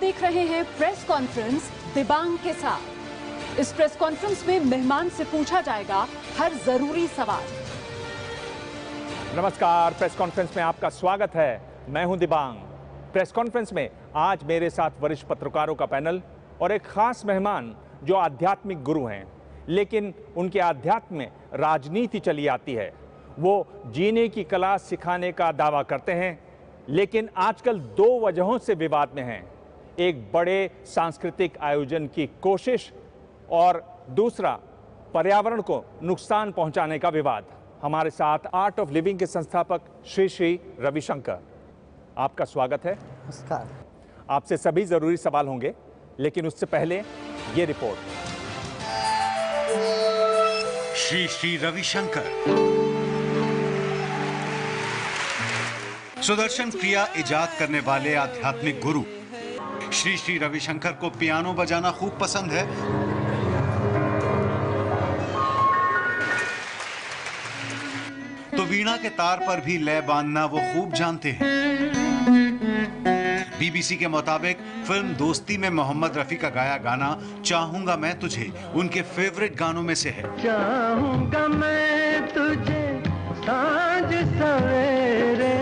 देख रहे हैं प्रेस कॉन्फ्रेंस दिबांग के साथ। इस प्रेस कॉन्फ्रेंस में मेहमान से पूछा जाएगा हर जरूरी सवाल। नमस्कार, प्रेस कॉन्फ्रेंस में आपका स्वागत है। मैं हूं दिबांग। प्रेस कॉन्फ्रेंस में आज मेरे साथ वरिष्ठ पत्रकारों का पैनल और एक खास मेहमान जो आध्यात्मिक गुरु हैं, लेकिन उनके आध्यात्म में राजनीति चली आती है। वो जीने की कला सिखाने का दावा करते हैं, लेकिन आजकल दो वजहों से विवाद में हैं। एक बड़े सांस्कृतिक आयोजन की कोशिश और दूसरा पर्यावरण को नुकसान पहुंचाने का विवाद। हमारे साथ आर्ट ऑफ लिविंग के संस्थापक श्री श्री रविशंकर, आपका स्वागत है। नमस्कार। आपसे सभी जरूरी सवाल होंगे, लेकिन उससे पहले ये रिपोर्ट। श्री श्री रविशंकर सुदर्शन क्रिया इजाद करने वाले आध्यात्मिक गुरु। श्री श्री रविशंकर को पियानो बजाना खूब पसंद है। तो वीणा के तार पर भी लय बांधना वो खूब जानते हैं। बीबीसी के मुताबिक फिल्म दोस्ती में मोहम्मद रफी का गाया गाना चाहूंगा मैं तुझे उनके फेवरेट गानों में से है। चाहूंगा मैं तुझे सांझ सवेरे।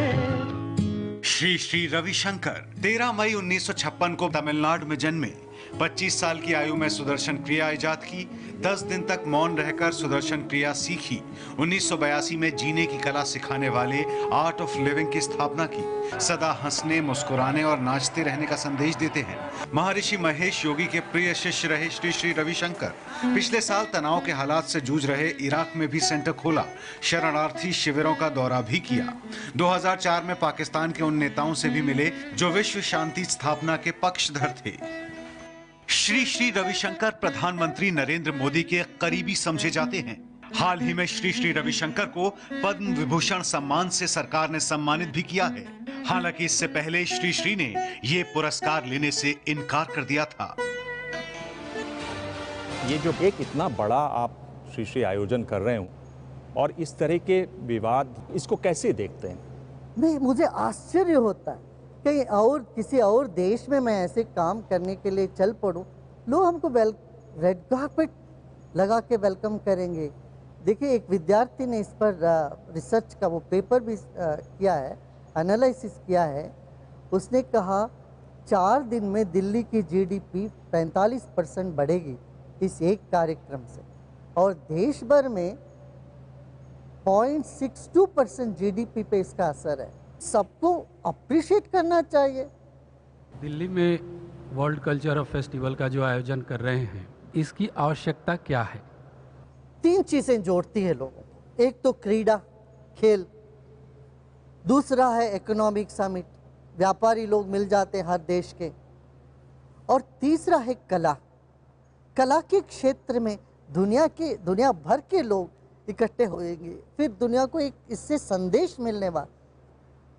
श्री श्री रविशंकर 13 मई 1956 को तमिलनाडु में जन्मे। 25 साल की आयु में सुदर्शन क्रिया इजाद की। 10 दिन तक मौन रहकर सुदर्शन क्रिया सीखी। 1982 में जीने की कला सिखाने वाले आर्ट ऑफ लिविंग की स्थापना की। सदा हंसने, मुस्कुराने और नाचते रहने का संदेश देते हैं। महर्षि महेश योगी के प्रिय शिष्य रहे श्री श्री रविशंकर। पिछले साल तनाव के हालात से जूझ रहे इराक में भी सेंटर खोला। शरणार्थी शिविरों का दौरा भी किया। 2004 में पाकिस्तान के उन नेताओं से भी मिले जो विश्व शांति स्थापना के पक्षधर थे। श्री श्री रविशंकर प्रधानमंत्री नरेंद्र मोदी के करीबी समझे जाते हैं। हाल ही में श्री श्री रविशंकर को पद्म विभूषण सम्मान से सरकार ने सम्मानित भी किया है। हालांकि इससे पहले श्री श्री ने ये पुरस्कार लेने से इनकार कर दिया था। ये जो एक इतना बड़ा आप श्री श्री आयोजन कर रहे हो और इस तरह के विवाद, इसको कैसे देखते हैं? नहीं, मुझे आश्चर्य होता है कहीं और किसी और देश में मैं ऐसे काम करने के लिए चल पड़ूं, लोग हमको रेड कार्पेट लगा के वेलकम करेंगे। देखिए, एक विद्यार्थी ने इस पर रिसर्च का वो पेपर भी किया है, एनालिसिस किया है। उसने कहा 4 दिन में दिल्ली की जीडीपी 45% बढ़ेगी इस एक कार्यक्रम से, और देश भर में 0.62% जीडीपी पे इसका असर है। सबको अप्रिशिएट करना चाहिए। दिल्ली में वर्ल्ड कल्चर फेस्टिवल का जो आयोजन कर रहे हैं, इसकी आवश्यकता क्या है? 3 चीजें जोड़ती है लोगों को। एक तो क्रीड़ा, खेल, दूसरा है इकोनॉमिक समिट, व्यापारी लोग मिल जाते हैं हर देश के, और तीसरा है कला। कला के क्षेत्र में दुनिया भर के लोग इकट्ठे होंगे। फिर दुनिया को एक इससे संदेश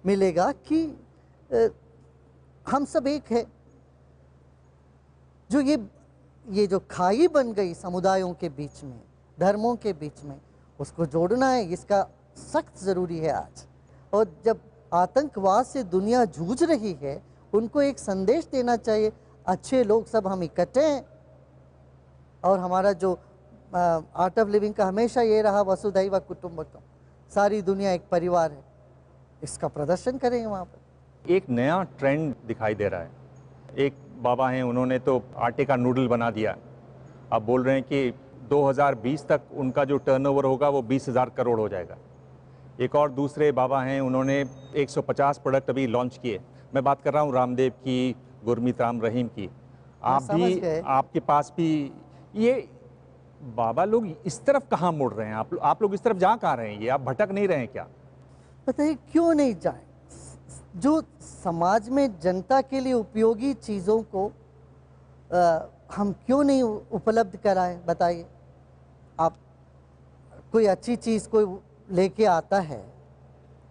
मिलेगा कि हम सब एक है। जो ये जो खाई बन गई समुदायों के बीच में, धर्मों के बीच में, उसको जोड़ना है। इसका सख्त ज़रूरी है आज। और जब आतंकवाद से दुनिया जूझ रही है, उनको एक संदेश देना चाहिए। अच्छे लोग सब हम इकट्ठे हैं, और हमारा जो आर्ट ऑफ लिविंग का हमेशा ये रहा, वसुधैव कुटुंबकम, सारी दुनिया एक परिवार है। इसका प्रदर्शन करेंगे वहाँ पर। एक नया ट्रेंड दिखाई दे रहा है। एक बाबा हैं, उन्होंने तो आटे का नूडल बना दिया। अब बोल रहे हैं कि 2020 तक उनका जो टर्नओवर होगा वो 20,000 करोड़ हो जाएगा। एक और दूसरे बाबा हैं, उन्होंने 150 प्रोडक्ट अभी लॉन्च किए। मैं बात कर रहा हूँ रामदेव की, गुरमीत राम रहीम की। आप भी, आपके पास भी ये बाबा लोग इस तरफ कहाँ मुड़ रहे हैं? आप लोग इस तरफ जा कहाँ रहे हैं? ये आप भटक नहीं रहे हैं क्या? पता है क्यों नहीं जाए? जो समाज में जनता के लिए उपयोगी चीज़ों को हम क्यों नहीं उपलब्ध कराएं? बताइए। आप कोई अच्छी चीज़ कोई लेके आता है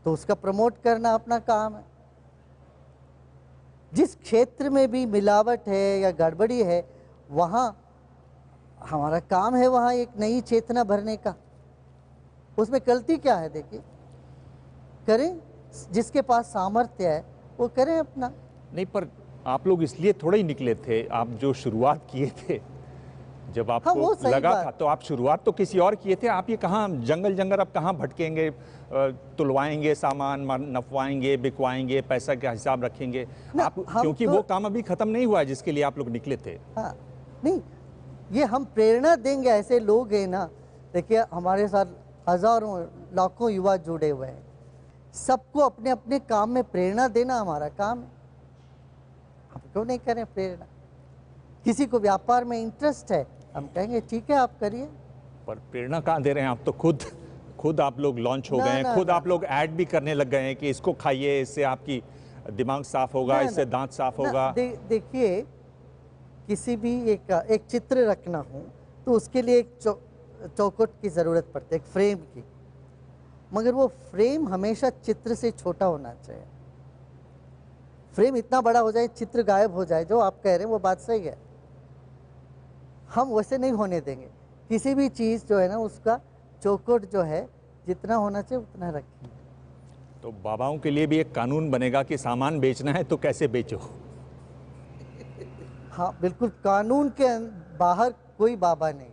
तो उसका प्रमोट करना अपना काम है। जिस क्षेत्र में भी मिलावट है या गड़बड़ी है, वहाँ हमारा काम है वहाँ एक नई चेतना भरने का। उसमें गलती क्या है? देखिए, करें, जिसके पास सामर्थ्य है वो करें अपना। नहीं, पर आप लोग इसलिए थोड़े ही निकले थे, आप जो शुरुआत किए थे जब आपको वो सही लगा बात। था, तो आप शुरुआत तो किसी और किए थे। आप ये कहाँ जंगल जंगल अब कहाँ भटकेंगे, तुलवाएंगे सामान, नफवाएंगे, बिकवाएंगे, पैसा का हिसाब रखेंगे ना, आप, हम क्योंकि तो- वो काम अभी खत्म नहीं हुआ है जिसके लिए आप लोग निकले थे। हाँ, नहीं, ये हम प्रेरणा देंगे, ऐसे लोग हैं ना। देखिए हमारे साथ हजारों लाखों युवा जुड़े हुए हैं, सबको अपने अपने काम में प्रेरणा देना हमारा काम है। हम क्यों नहीं करें प्रेरणा? किसी को व्यापार में इंटरेस्ट है, हम कहेंगे ठीक है आप करिए। पर प्रेरणा कहाँ दे रहे हैं आप? तो खुद आप लोग लॉन्च हो ना, गए हैं, ना, खुद ना, आप लोग ऐड भी करने लग गए हैं कि इसको खाइए, इससे आपकी दिमाग साफ होगा, ना, इससे ना, दांत साफ ना, होगा। देखिए, किसी भी एक चित्र रखना हो तो उसके लिए एक चौखट की ज़रूरत पड़ती है, एक फ्रेम की। मगर वो फ्रेम हमेशा चित्र से छोटा होना चाहिए। फ्रेम इतना बड़ा हो जाए चित्र गायब हो जाए, जो आप कह रहे हैं वो बात सही है, हम वैसे नहीं होने देंगे। किसी भी चीज़ जो है ना, उसका चौखट जो है जितना होना चाहिए उतना रखेंगे। तो बाबाओं के लिए भी एक कानून बनेगा कि सामान बेचना है तो कैसे बेचो। हाँ बिल्कुल, कानून के बाहर कोई बाबा नहीं है।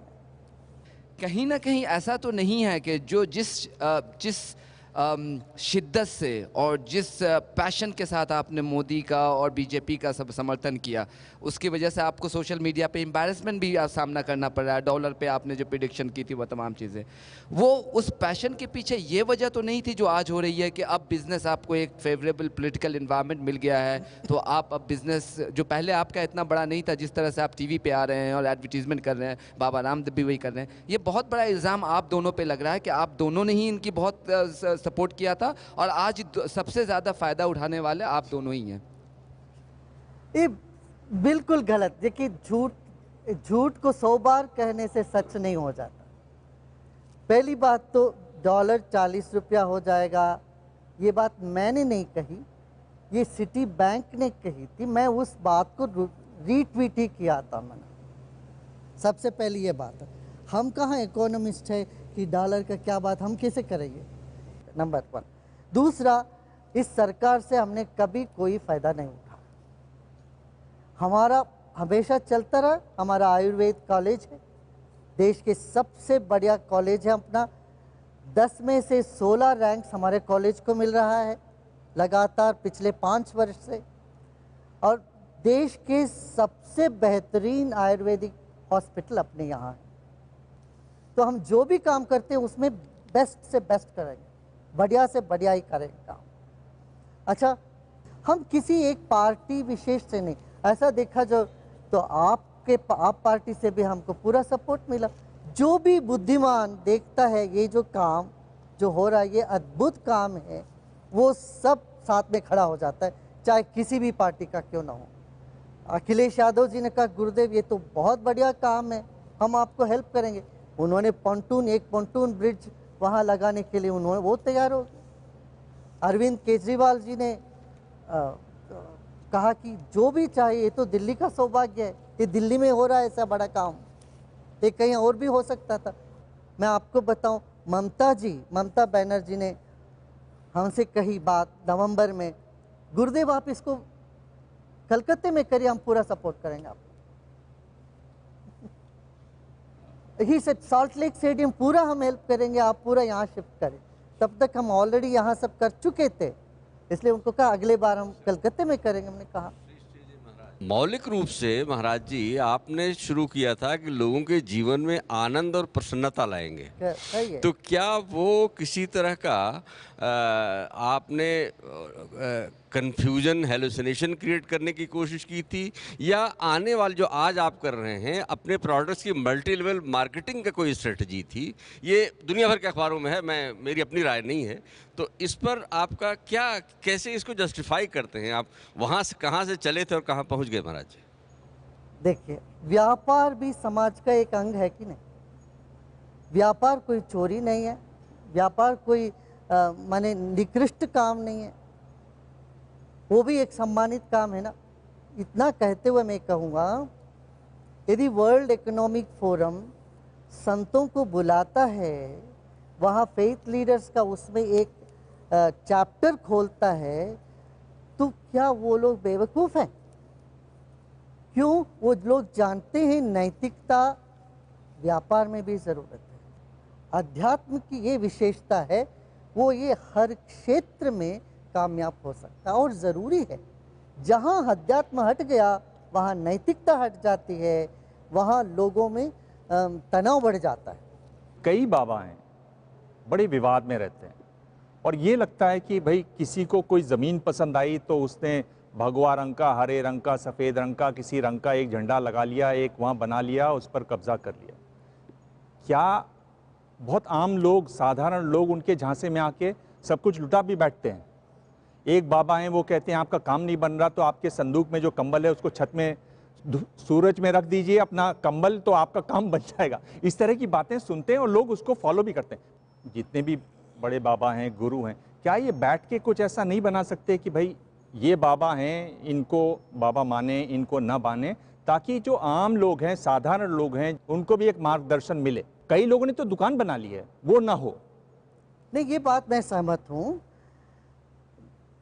कहीं ना कहीं ऐसा तो नहीं है कि जो जिस शिद्दत से और जिस पैशन के साथ आपने मोदी का और बीजेपी का सब समर्थन किया, उसकी वजह से आपको सोशल मीडिया पे एम्बैरेसमेंट भी सामना करना पड़ रहा है। डॉलर पे आपने जो प्रिडिक्शन की थी वो तमाम चीज़ें, वो उस पैशन के पीछे ये वजह तो नहीं थी जो आज हो रही है कि अब बिज़नेस आपको एक फेवरेबल पॉलिटिकल इन्वायरमेंट मिल गया है, तो आप अब बिज़नेस जो पहले आपका इतना बड़ा नहीं था, जिस तरह से आप टीवी पे आ रहे हैं और एडवर्टीजमेंट कर रहे हैं, बाबा रामदेव भी वही कर रहे हैं, ये बहुत बड़ा इल्ज़ाम आप दोनों पे लग रहा है कि आप दोनों ने ही इनकी बहुत सपोर्ट किया था और आज सबसे ज़्यादा फ़ायदा उठाने वाले आप दोनों ही हैं। ये बिल्कुल गलत। देखिए, झूठ को 100 बार कहने से सच नहीं हो जाता। पहली बात तो डॉलर 40 रुपया हो जाएगा, ये बात मैंने नहीं कही, ये सिटी बैंक ने कही थी। मैं उस बात को रीट्वीट ही किया था मैंने। सबसे पहली ये बात है, हम कहाँ इकोनॉमिस्ट है कि डॉलर का क्या बात हम कैसे करेंगे, नंबर 1। दूसरा, इस सरकार से हमने कभी कोई फ़ायदा नहीं उठा। हमारा हमेशा चलता रहा, हमारा आयुर्वेद कॉलेज है, देश के सबसे बढ़िया कॉलेज है अपना। 10 में से 16 रैंक्स हमारे कॉलेज को मिल रहा है लगातार पिछले 5 वर्ष से, और देश के सबसे बेहतरीन आयुर्वेदिक हॉस्पिटल अपने यहाँ है। तो हम जो भी काम करते हैं उसमें बेस्ट से बेस्ट करेंगे, बढ़िया से बढ़िया ही करेंगे काम। अच्छा, हम किसी एक पार्टी विशेष से नहीं, ऐसा देखा जो तो आप पार्टी से भी हमको पूरा सपोर्ट मिला। जो भी बुद्धिमान देखता है ये जो काम जो हो रहा है ये अद्भुत काम है, वो सब साथ में खड़ा हो जाता है, चाहे किसी भी पार्टी का क्यों ना हो। अखिलेश यादव जी ने कहा, गुरुदेव ये तो बहुत बढ़िया काम है, हम आपको हेल्प करेंगे। उन्होंने एक पॉन्टून ब्रिज वहाँ लगाने के लिए उन्होंने वो तैयार हो गए। अरविंद केजरीवाल जी ने कहा कि जो भी चाहिए, ये तो दिल्ली का सौभाग्य है, ये दिल्ली में हो रहा है ऐसा बड़ा काम, ये कहीं और भी हो सकता था। मैं आपको बताऊं, ममता बनर्जी ने हमसे कही बात नवंबर में, गुरुदेव आप इसको कलकत्ते में करिए, हम पूरा सपोर्ट करेंगे आपको। He said salt lake stadium पूरा हम हेल्प करेंगे, आप पूरा यहाँ शिफ्ट करें। तब तक हम ऑलरेडी यहाँ सब कर चुके थे, इसलिए उनको कहा अगले बार हम कलकत्ते में करेंगे। हमने कहा मौलिक रूप से महाराज जी आपने शुरू किया था कि लोगों के जीवन में आनंद और प्रसन्नता लाएंगे, सही है। तो क्या वो किसी तरह का आपने कंफ्यूजन, हेलुसिनेशन क्रिएट करने की कोशिश की थी, या आने वाले जो आज आप कर रहे हैं अपने प्रोडक्ट्स की मल्टी लेवल मार्केटिंग का कोई स्ट्रेटजी थी? ये दुनिया भर के अखबारों में है, मेरी अपनी राय नहीं है, तो इस पर आपका क्या, कैसे इसको जस्टिफाई करते हैं आप? वहाँ से कहाँ से चले थे और कहाँ पहुँच गए महाराज जी? देखिए, व्यापार भी समाज का एक अंग है कि नहीं? व्यापार कोई चोरी नहीं है, व्यापार कोई माने निकृष्ट काम नहीं है, वो भी एक सम्मानित काम है ना। इतना कहते हुए मैं कहूँगा, यदि वर्ल्ड इकोनॉमिक फोरम संतों को बुलाता है, वहाँ फेथ लीडर्स का उसमें एक चैप्टर खोलता है, तो क्या वो लोग बेवकूफ़ हैं? क्यों? वो लोग जानते हैं नैतिकता व्यापार में भी ज़रूरत है। अध्यात्म की ये विशेषता है, वो ये हर क्षेत्र में कामयाब हो सकता है और ज़रूरी है। जहाँ अध्यात्म हट गया वहाँ नैतिकता हट जाती है, वहाँ लोगों में तनाव बढ़ जाता है। कई बाबा हैं बड़े विवाद में रहते हैं और ये लगता है कि भाई किसी को कोई ज़मीन पसंद आई तो उसने भगवा रंग का, हरे रंग का, सफ़ेद रंग का, किसी रंग का एक झंडा लगा लिया, एक वहाँ बना लिया, उस पर कब्जा कर लिया। क्या बहुत आम लोग, साधारण लोग उनके झांसे में आके सब कुछ लुटा भी बैठते हैं? एक बाबा हैं, वो कहते हैं आपका काम नहीं बन रहा तो आपके संदूक में जो कंबल है उसको छत में सूरज में रख दीजिए अपना कंबल, तो आपका काम बन जाएगा। इस तरह की बातें सुनते हैं और लोग उसको फॉलो भी करते हैं। जितने भी बड़े बाबा हैं, गुरु हैं, क्या ये बैठ के कुछ ऐसा नहीं बना सकते कि भाई ये बाबा हैं, इनको बाबा माने, इनको ना माने, ताकि जो आम लोग हैं, साधारण लोग हैं, उनको भी एक मार्गदर्शन मिले? कई लोगों ने तो दुकान बना ली है, वो ना हो। नहीं, ये बात मैं सहमत हूँ।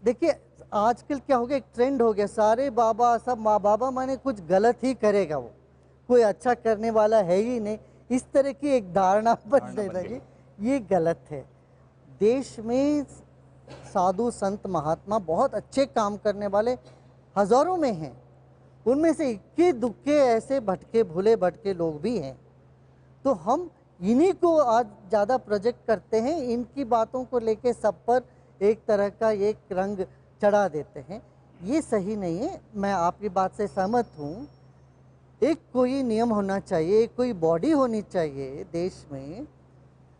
देखिए आजकल क्या हो गया, एक ट्रेंड हो गया, सारे बाबा सब बाबा माने कुछ गलत ही करेगा, वो कोई अच्छा करने वाला है ही नहीं, इस तरह की एक धारणा बनने लगी। ये गलत है। देश में साधु संत महात्मा बहुत अच्छे काम करने वाले हजारों में हैं, उनमें से इक्के दुक्के ऐसे भटके भूले भटके लोग भी हैं। तो हम इन्हीं को आज ज़्यादा प्रोजेक्ट करते हैं, इनकी बातों को लेके सब पर एक तरह का एक रंग चढ़ा देते हैं। ये सही नहीं है। मैं आपकी बात से सहमत हूँ। एक कोई नियम होना चाहिए, एक कोई बॉडी होनी चाहिए देश में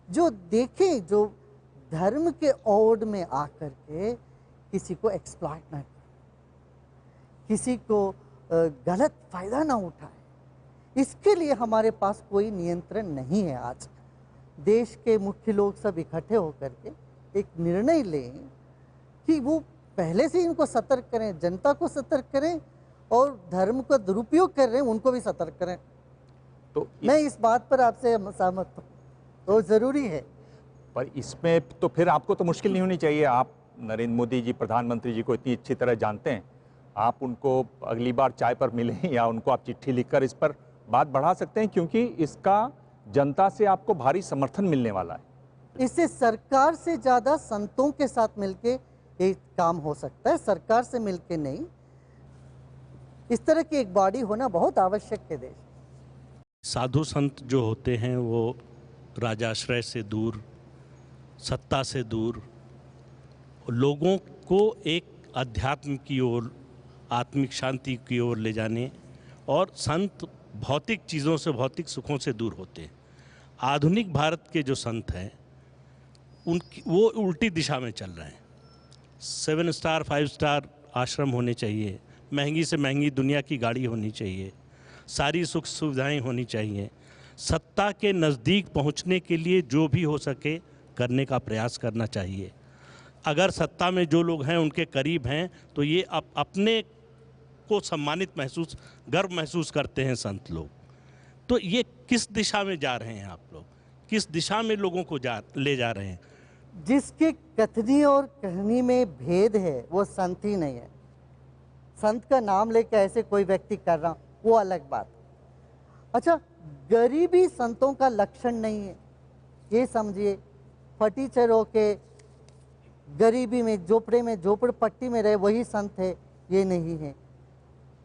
जो देखे, जो धर्म के ओड में आकर के किसी को एक्सप्लॉइट ना करे, किसी को गलत फ़ायदा ना उठाए। इसके लिए हमारे पास कोई नियंत्रण नहीं है। आज देश के मुख्य लोग सब इकट्ठे होकर के एक निर्णय लें कि वो पहले से इनको सतर्क करें, जनता को सतर्क करें और धर्म का दुरुपयोग कर रहे हैं उनको भी सतर्क करें। तो मैं इस बात पर आपसे सहमत हूँ, तो ज़रूरी है। पर इसमें तो फिर आपको तो मुश्किल नहीं होनी चाहिए। आप नरेंद्र मोदी जी, प्रधानमंत्री जी को इतनी अच्छी तरह जानते हैं, आप उनको अगली बार चाय पर मिलें या उनको आप चिट्ठी लिखकर इस पर बात बढ़ा सकते हैं, क्योंकि इसका जनता से आपको भारी समर्थन मिलने वाला है। इससे सरकार से ज़्यादा संतों के साथ मिलके एक काम हो सकता है, सरकार से मिलके नहीं। इस तरह की एक बॉडी होना बहुत आवश्यक है देश। साधु संत जो होते हैं वो राजाश्रय से दूर, सत्ता से दूर, लोगों को एक अध्यात्म की ओर, आत्मिक शांति की ओर ले जाने, और संत भौतिक चीज़ों से, भौतिक सुखों से दूर होते हैं। आधुनिक भारत के जो संत हैं उनकी वो उल्टी दिशा में चल रहे हैं। 7 स्टार 5 स्टार आश्रम होने चाहिए, महंगी से महंगी दुनिया की गाड़ी होनी चाहिए, सारी सुख सुविधाएं होनी चाहिए। सत्ता के नज़दीक पहुंचने के लिए जो भी हो सके करने का प्रयास करना चाहिए। अगर सत्ता में जो लोग हैं उनके करीब हैं तो ये अपने को सम्मानित महसूस, गर्व महसूस करते हैं संत लोग। तो ये किस दिशा में जा रहे हैं आप लोग, किस दिशा में लोगों को ले जा रहे हैं? जिसके कथनी और कहनी में भेद है वो संत ही नहीं है। संत का नाम लेकर ऐसे कोई व्यक्ति कर रहा वो अलग बात। अच्छा, गरीबी संतों का लक्षण नहीं है, ये समझिए। फटीचर होके गरीबी में, झोपड़पट्टी में रहे वही संत है, ये नहीं है।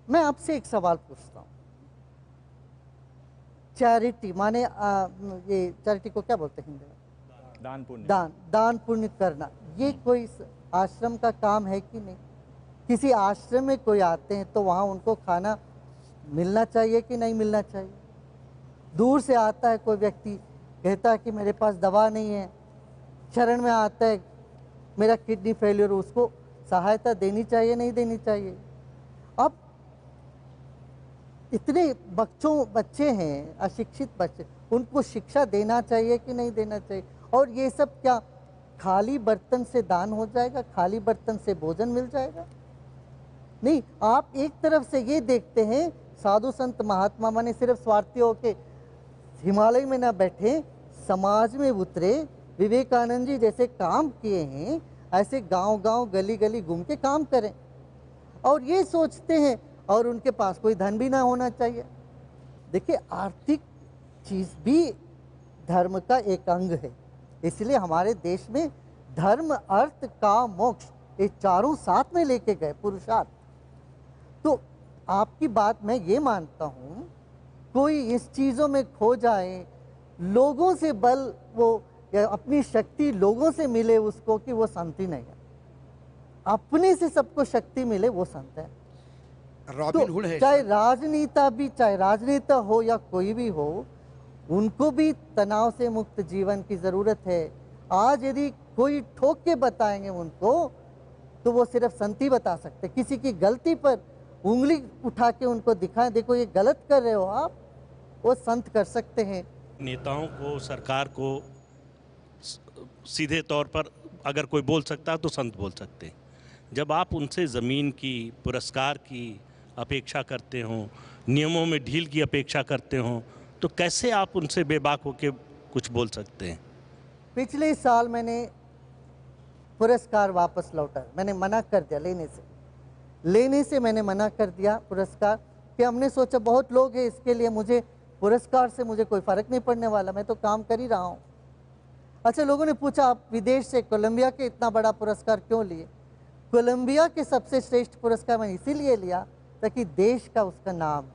मैं आपसे एक सवाल पूछता हूँ। चैरिटी माने ये चैरिटी को क्या बोलते हैं हिंदी में? दान पुण्य। दान पुण्य करना, ये कोई आश्रम का काम है कि नहीं? किसी आश्रम में कोई आते हैं तो वहाँ उनको खाना मिलना चाहिए कि नहीं मिलना चाहिए? दूर से आता है कोई व्यक्ति, कहता है कि मेरे पास दवा नहीं है, शरण में आता है मेरा किडनी फेलियर, उसको सहायता देनी चाहिए नहीं देनी चाहिए? अब इतने बच्चे हैं, अशिक्षित बच्चे, उनको शिक्षा देना चाहिए कि नहीं देना चाहिए? और ये सब क्या खाली बर्तन से दान हो जाएगा, खाली बर्तन से भोजन मिल जाएगा? नहीं, आप एक तरफ से ये देखते हैं साधु संत महात्मा माने सिर्फ स्वार्थी होके हिमालय में ना बैठे, समाज में उतरे, विवेकानंद जी जैसे काम किए हैं, ऐसे गांव-गांव गली-गली घूम के काम करें। और ये सोचते हैं और उनके पास कोई धन भी ना होना चाहिए। देखिए, आर्थिक चीज़ भी धर्म का एक अंग है, इसलिए हमारे देश में धर्म, अर्थ, काम, मोक्ष ये चारों साथ में लेके गए पुरुषार्थ। तो आपकी बात मैं ये मानता हूँ, कोई इस चीज़ों में खो जाए, लोगों से बल वो या अपनी शक्ति लोगों से मिले उसको, कि वो संत ही नहीं है। अपने से सबको शक्ति मिले वो संत है। रॉबिन हुड है। चाहे राजनेता हो या कोई भी हो, उनको भी तनाव से मुक्त जीवन की ज़रूरत है। आज यदि कोई ठोक के बताएंगे उनको, तो वो सिर्फ संत ही बता सकते। किसी की गलती पर उंगली उठा के उनको दिखाएं, देखो ये गलत कर रहे हो आप, वो संत कर सकते हैं। नेताओं को, सरकार को सीधे तौर पर अगर कोई बोल सकता है तो संत बोल सकते हैं। जब आप उनसे ज़मीन की, पुरस्कार की अपेक्षा करते हो, नियमों में ढील की अपेक्षा करते हो, तो कैसे आप उनसे बेबाक होकर कुछ बोल सकते हैं? पिछले साल मैंने पुरस्कार वापस लौटा, मैंने मना कर दिया लेने से मैंने मना कर दिया पुरस्कार, कि हमने सोचा बहुत लोग हैं, इसके लिए मुझे पुरस्कार से मुझे कोई फ़र्क नहीं पड़ने वाला, मैं तो काम कर ही रहा हूँ। अच्छा, लोगों ने पूछा आप विदेश से कोलंबिया के इतना बड़ा पुरस्कार क्यों लिए? कोलंबिया के सबसे श्रेष्ठ पुरस्कार मैंने इसीलिए लिया ताकि देश का उसका नाम,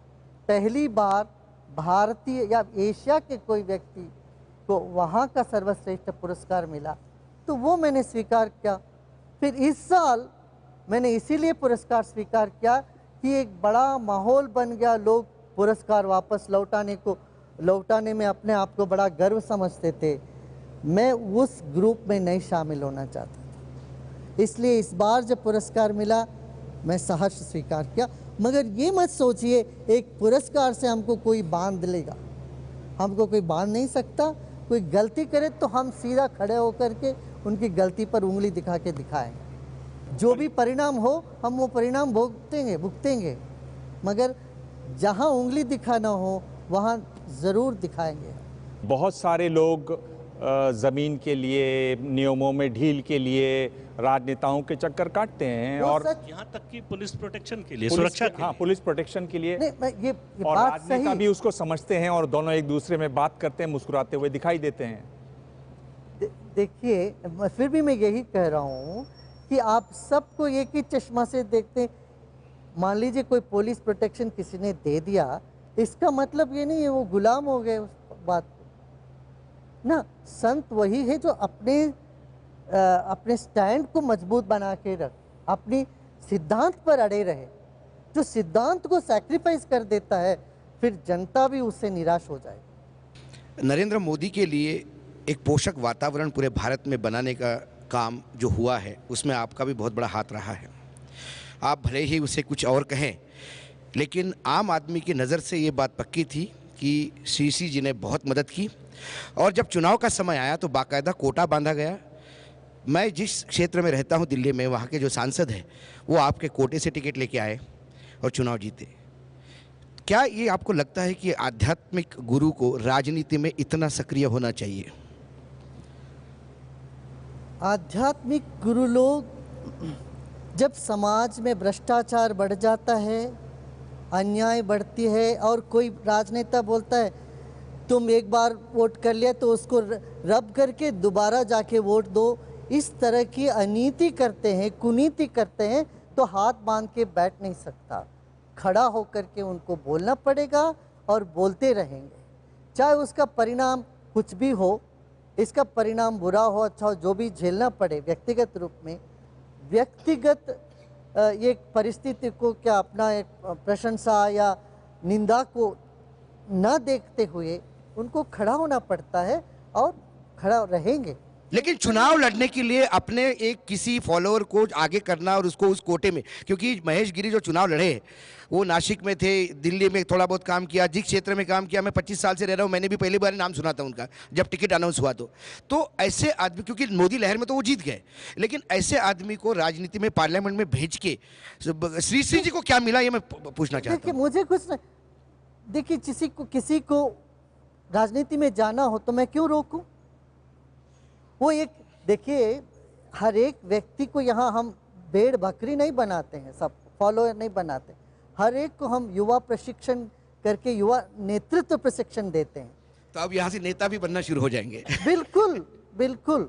पहली बार भारतीय या एशिया के कोई व्यक्ति को वहाँ का सर्वश्रेष्ठ पुरस्कार मिला, तो वो मैंने स्वीकार किया। फिर इस साल मैंने इसीलिए पुरस्कार स्वीकार किया कि एक बड़ा माहौल बन गया, लोग पुरस्कार वापस लौटाने में अपने आप को बड़ा गर्व समझते थे। मैं उस ग्रुप में नहीं शामिल होना चाहता था, इसलिए इस बार जब पुरस्कार मिला मैं सहर्ष स्वीकार किया। मगर ये मत सोचिए एक पुरस्कार से हमको कोई बांध लेगा, हमको कोई बांध नहीं सकता। कोई गलती करे तो हम सीधा खड़े होकर के उनकी गलती पर उंगली दिखा के दिखाएं, जो भी परिणाम हो हम वो परिणाम भुगतेंगे, मगर जहाँ उंगली दिखाना हो वहाँ ज़रूर दिखाएंगे। बहुत सारे लोग ज़मीन के लिए, नियमों में ढील के लिए राजनेताओं के चक्कर काटते हैं, और यहाँ तक कि पुलिस प्रोटेक्शन के लिए, सुरक्षा के लिए। पुलिस प्रोटेक्शन के लिए। ये और बात राजनेता सही। भी उसको समझते हैं और दोनों एक दूसरे में बात करते हैं, मुस्कुराते हुए दिखाई देते हैं। देखिए, फिर भी मैं यही कह रहा हूँ कि आप सबको एक ही चश्मा से देखते हैं। मान लीजिए कोई पुलिस प्रोटेक्शन किसी ने दे दिया, इसका मतलब ये नहीं है वो गुलाम हो गए उस बात को ना। संत वही है जो अपने स्टैंड को मजबूत बना के रख, अपनी सिद्धांत पर अड़े रहे। जो सिद्धांत को सैक्रिफाइस कर देता है, फिर जनता भी उससे निराश हो जाएगी। नरेंद्र मोदी के लिए एक पोषक वातावरण पूरे भारत में बनाने का काम जो हुआ है, उसमें आपका भी बहुत बड़ा हाथ रहा है। आप भले ही उसे कुछ और कहें, लेकिन आम आदमी की नज़र से ये बात पक्की थी कि सीसी जी ने बहुत मदद की। और जब चुनाव का समय आया तो बाकायदा कोटा बांधा गया। मैं जिस क्षेत्र में रहता हूँ दिल्ली में, वहाँ के जो सांसद हैं वो आपके कोटे से टिकट लेके आए और चुनाव जीते। क्या ये आपको लगता है कि आध्यात्मिक गुरु को राजनीति में इतना सक्रिय होना चाहिए? आध्यात्मिक गुरु लोग, जब समाज में भ्रष्टाचार बढ़ जाता है, अन्याय बढ़ती है, और कोई राजनेता बोलता है तुम एक बार वोट कर लिया तो उसको रब करके दोबारा जाके वोट दो, इस तरह की अनीति करते हैं, कुनीति करते हैं, तो हाथ बांध के बैठ नहीं सकता। खड़ा होकर के उनको बोलना पड़ेगा और बोलते रहेंगे, चाहे उसका परिणाम कुछ भी हो। इसका परिणाम बुरा हो, अच्छा हो, जो भी झेलना पड़े व्यक्तिगत रूप में, व्यक्तिगत एक परिस्थिति को क्या अपना एक प्रशंसा या निंदा को न देखते हुए उनको खड़ा होना पड़ता है और खड़ा रहेंगे। लेकिन चुनाव लड़ने के लिए अपने एक किसी फॉलोअर को आगे करना और उसको उस कोटे में, क्योंकि महेश गिरी जो चुनाव लड़े वो नासिक में थे, दिल्ली में थोड़ा बहुत काम किया, जिस क्षेत्र में काम किया, मैं 25 साल से रह रहा हूँ, मैंने भी पहली बार नाम सुना था उनका जब टिकट अनाउंस हुआ। तो ऐसे आदमी, क्योंकि मोदी लहर में तो वो जीत गए, लेकिन ऐसे आदमी को राजनीति में, पार्लियामेंट में भेज के श्री जी को क्या मिला, ये मैं पूछना चाहता हूँ। मुझे कुछ नहीं, देखिए किसी को राजनीति में जाना हो तो मैं क्यों रोकूं? वो एक, देखिए हर एक व्यक्ति को यहाँ हम भेड़ बकरी नहीं बनाते हैं, सब फॉलोअर नहीं बनाते। हर एक को हम युवा प्रशिक्षण करके युवा नेतृत्व प्रशिक्षण देते हैं। तो अब यहाँ से नेता भी बनना शुरू हो जाएंगे। बिल्कुल बिल्कुल।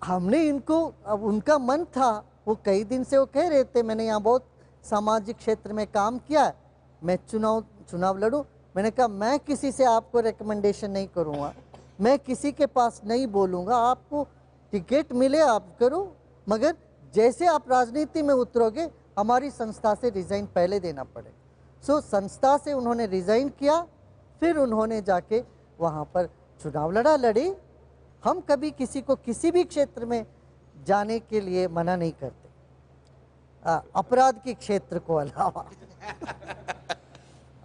हमने इनको, अब उनका मन था, वो कई दिन से वो कह रहे थे मैंने यहाँ बहुत सामाजिक क्षेत्र में काम किया है, मैं चुनाव लड़ूं। मैंने कहा मैं किसी से आपको रिकमेंडेशन नहीं करूँगा, मैं किसी के पास नहीं बोलूँगा, आपको टिकट मिले आप करो, मगर जैसे आप राजनीति में उतरोगे हमारी संस्था से रिज़ाइन पहले देना पड़ेगा। सो संस्था से उन्होंने रिज़ाइन किया, फिर उन्होंने जाके वहाँ पर चुनाव लड़े। हम कभी किसी को किसी भी क्षेत्र में जाने के लिए मना नहीं करते, अपराध के क्षेत्र को अलावा।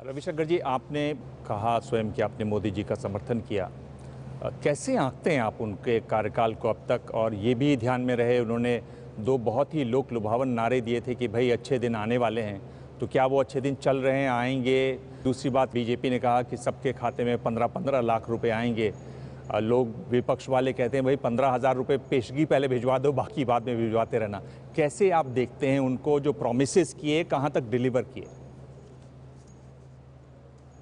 रविशंकर जी, आपने कहा स्वयं कि आपने मोदी जी का समर्थन किया, कैसे आंकते हैं आप उनके कार्यकाल को अब तक? और ये भी ध्यान में रहे उन्होंने 2 बहुत ही लोक लुभावन नारे दिए थे कि भाई अच्छे दिन आने वाले हैं, तो क्या वो अच्छे दिन चल रहे हैं, आएंगे? दूसरी बात, बीजेपी ने कहा कि सबके खाते में 15-15 लाख रुपए आएंगे। लोग विपक्ष वाले कहते हैं भाई 15,000 रुपये पेशगी पहले भिजवा दो, बाकी बाद में भिजवाते रहना। कैसे आप देखते हैं उनको, जो प्रॉमिसेस किए कहाँ तक डिलीवर किए?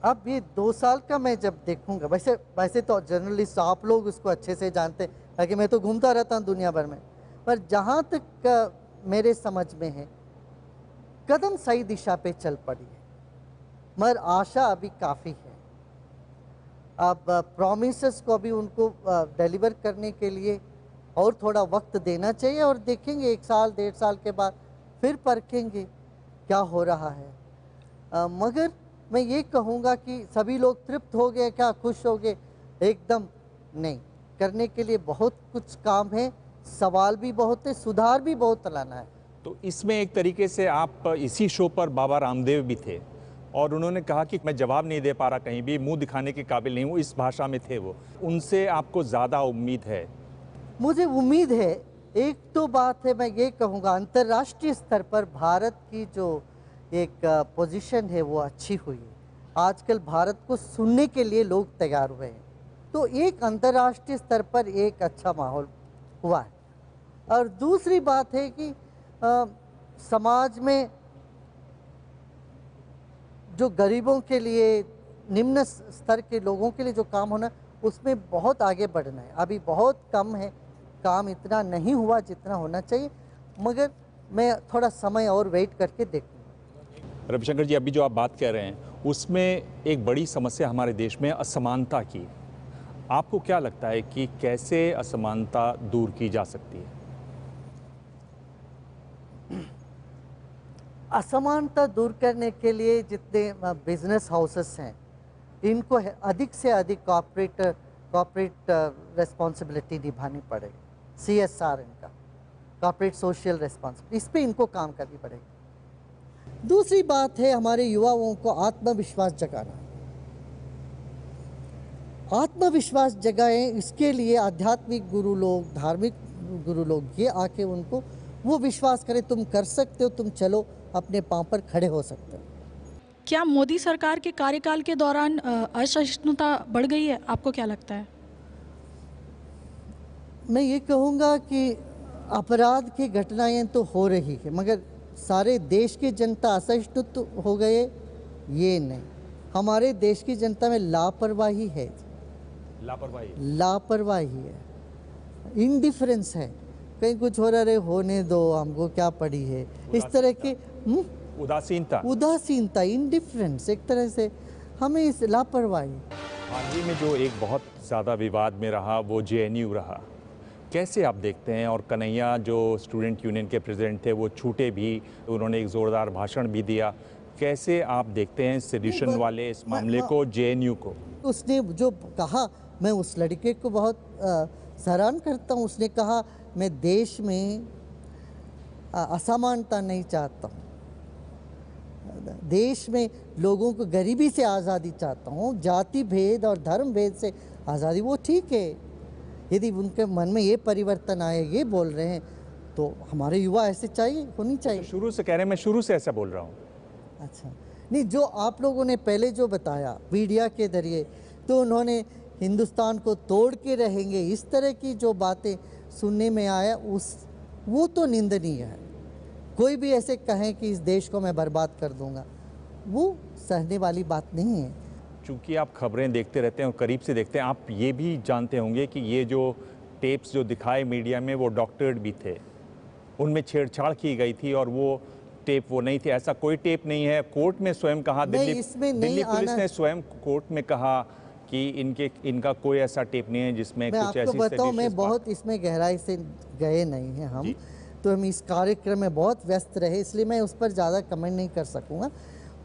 अब ये 2 साल का मैं जब देखूंगा, वैसे तो जर्नलिस्ट आप लोग उसको अच्छे से जानते हैं, ताकि मैं तो घूमता रहता हूँ दुनिया भर में, पर जहाँ तक मेरे समझ में है कदम सही दिशा पे चल पड़ी है, मगर आशा अभी काफ़ी है। अब प्रॉमिसेस को अभी उनको डिलीवर करने के लिए और थोड़ा वक्त देना चाहिए, और देखेंगे 1 साल 1.5 साल के बाद फिर परखेंगे क्या हो रहा है। मगर मैं ये कहूँगा कि सभी लोग तृप्त हो गए क्या, खुश हो गए? एकदम नहीं, करने के लिए बहुत कुछ काम है, सवाल भी बहुत है, सुधार भी बहुत लाना है। तो इसमें एक तरीके से आप इसी शो पर बाबा रामदेव भी थे और उन्होंने कहा कि मैं जवाब नहीं दे पा रहा, कहीं भी मुंह दिखाने के काबिल नहीं हूँ, इस भाषा में थे वो। उनसे आपको ज़्यादा उम्मीद है? मुझे उम्मीद है। एक तो बात है, मैं ये कहूँगा अंतर्राष्ट्रीय स्तर पर भारत की जो एक पोजीशन है वो अच्छी हुई है। आजकल भारत को सुनने के लिए लोग तैयार हुए हैं, तो एक अंतर्राष्ट्रीय स्तर पर एक अच्छा माहौल हुआ है। और दूसरी बात है कि समाज में जो गरीबों के लिए, निम्न स्तर के लोगों के लिए जो काम होना, उसमें बहुत आगे बढ़ना है। अभी बहुत कम है, काम इतना नहीं हुआ जितना होना चाहिए, मगर मैं थोड़ा समय और वेट करके देखूँगा। रविशंकर जी, अभी जो आप बात कह रहे हैं उसमें एक बड़ी समस्या हमारे देश में असमानता की। आपको क्या लगता है कि कैसे असमानता दूर की जा सकती है? असमानता दूर करने के लिए जितने बिजनेस हाउसेस हैं, इनको अधिक से अधिक कॉर्पोरेट रिस्पॉन्सिबिलिटी निभानी पड़ेगी। CSR इनका, कॉर्पोरेट सोशल रिस्पॉन्सिबिलिटी, इस पे इनको काम करनी पड़ेगी। दूसरी बात है हमारे युवाओं को आत्मविश्वास जगाना। आत्मविश्वास जगाएं, इसके लिए आध्यात्मिक गुरु लोग, धार्मिक गुरु लोग ये आके उनको वो विश्वास करें तुम कर सकते हो, तुम चलो अपने पांव पर खड़े हो सकते हो। क्या मोदी सरकार के कार्यकाल के दौरान असहिष्णुता बढ़ गई है? आपको क्या लगता है? मैं ये कहूँगा कि अपराध की घटनाएं तो हो रही है, मगर सारे देश की जनता असहिष्णु हो गए ये नहीं। हमारे देश की जनता में लापरवाही है, लापरवाही है, इनडिफरेंस है। कहीं कुछ हो रहा है, होने दो, हमको क्या पड़ी है, इस तरह की उदासीनता, इनडिफरेंस, एक तरह से हमें इस लापरवाही। हाल ही में जो एक बहुत ज़्यादा विवाद में रहा वो JNU रहा, कैसे आप देखते हैं? और कन्हैया जो स्टूडेंट यूनियन के प्रेसिडेंट थे वो छूटे भी, उन्होंने एक ज़ोरदार भाषण भी दिया। कैसे आप देखते हैं सेडिशन वाले इस मामले को, JNU को? उसने जो कहा, मैं उस लड़के को बहुत सराहना करता हूँ। उसने कहा मैं देश में असमानता नहीं चाहता हूँ, देश में लोगों को गरीबी से आज़ादी चाहता हूँ, जाति भेद और धर्म भेद से आज़ादी। वो ठीक है, यदि उनके मन में ये परिवर्तन आए, ये बोल रहे हैं, तो हमारे युवा ऐसे चाहिए, होनी चाहिए। शुरू से कह रहे हैं, मैं शुरू से ऐसा बोल रहा हूँ। अच्छा, नहीं, जो आप लोगों ने पहले जो बताया मीडिया के जरिए, तो उन्होंने हिंदुस्तान को तोड़ के रहेंगे, इस तरह की जो बातें सुनने में आया, वो तो निंदनीय है। कोई भी ऐसे कहें कि इस देश को मैं बर्बाद कर दूंगा, वो सहने वाली बात नहीं है। चूँकि आप खबरें देखते रहते हैं और करीब से देखते हैं, आप ये भी जानते होंगे कि ये जो टेप्स जो दिखाए मीडिया में वो डॉक्टर्ड भी थे, उनमें छेड़छाड़ की गई थी और वो टेप वो नहीं थे। ऐसा कोई टेप नहीं है। कोर्ट में स्वयं कहा, दिल्ली पुलिस ने स्वयं कोर्ट में कहा कि इनका कोई ऐसा टेप नहीं है जिसमें मैं कुछ आपको ऐसी बताऊं, मैं सेडिशियस बहुत इसमें गहराई से गए नहीं हैं हम, तो हम इस कार्यक्रम में बहुत व्यस्त रहे, इसलिए मैं उस पर ज़्यादा कमेंट नहीं कर सकूंगा।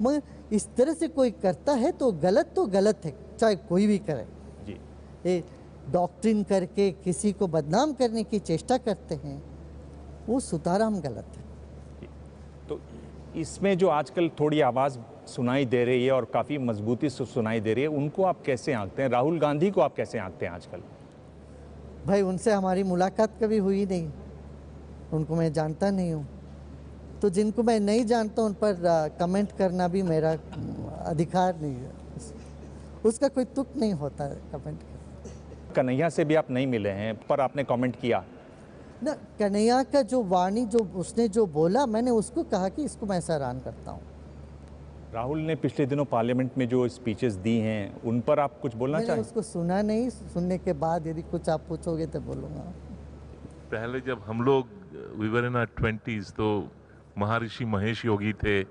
मगर इस तरह से कोई करता है तो गलत है, चाहे कोई भी करे जी। ये डॉक्ट्रिन करके किसी को बदनाम करने की चेष्टा करते हैं, वो सुताराम गलत है। तो इसमें जो आजकल थोड़ी आवाज़ सुनाई दे रही है और काफ़ी मजबूती से सुनाई दे रही है, उनको आप कैसे आंकते हैं? राहुल गांधी को आप कैसे आंकते हैं आजकल? भाई उनसे हमारी मुलाकात कभी हुई नहीं, उनको मैं जानता नहीं हूँ, तो जिनको मैं नहीं जानता उन पर कमेंट करना भी मेरा अधिकार नहीं है, उसका कोई तुक नहीं होता है कमेंट करना। कन्हैया से भी आप नहीं मिले हैं पर आपने कमेंट किया ना, कन्हैया का जो वाणी जो उसने जो बोला, मैंने उसको कहा कि इसको मैं हैरान करता हूँ। राहुल ने पिछले दिनों पार्लियामेंट में जो स्पीचेस दी हैं उन पर आप कुछ बोलना चाहें? उसको सुना नहीं, सुनने के बाद यदि कुछ आप पूछोगे तो बोलूँगा। पहले जब हम लोग we were in our 20s तो महर्षि महेश योगी थे,